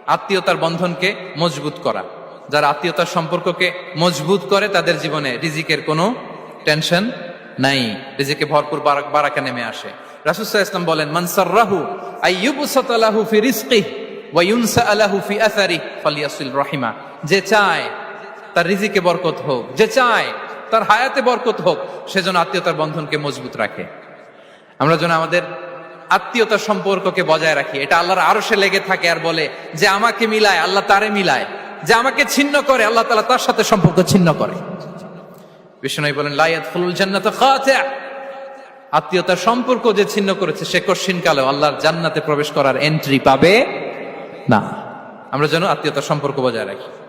আত্মীয়তার বন্ধনকে মজবুত করা। যারা আত্মীয়তার সম্পর্ককে মজবুত করে তাদের জীবনে রিজিকের কোনো টেনশন নাই, রিজিকে ভরপুর বারাকা নেমে আসে। রাসূল সাল্লাল্লাহু আলাইহি ওয়াসাল্লাম বলেন, মান সাররাহু আইয়ুবসাতা লাহু ফি রিজকিহি ওয়া ইউনসা লাহু ফি আসারিহি ফালিয়াসিল রাহিমা। যে চায় তার রিজিকে বরকত হোক, যে চায় তার হায়াতে বরকত হোক, সেজন্য আত্মীয়তার বন্ধনকে মজবুত রাখে। আমরা যেন আমাদের আত্মীয়তার সম্পর্ককে বজায় রাখি। এটা আল্লাহর আরশে লেগে থাকে আর বলে যে আমাকে মিলায় আল্লাহ তারে মিলায়, যে আমাকে ছিন্ন করে আল্লাহ তাআলা তার সাথে সম্পর্ক ছিন্ন করে। বিষ্ণু বলেন, লা ইয়াদখুলুল জান্নাতা খাতি'। আত্মীয়তার সম্পর্ক যে ছিন্ন করেছে সে কঠিন কালে আল্লাহর জান্নাতে প্রবেশ করার এন্ট্রি পাবে না। আমরা যেন আত্মীয়তার সম্পর্ক বজায় রাখি।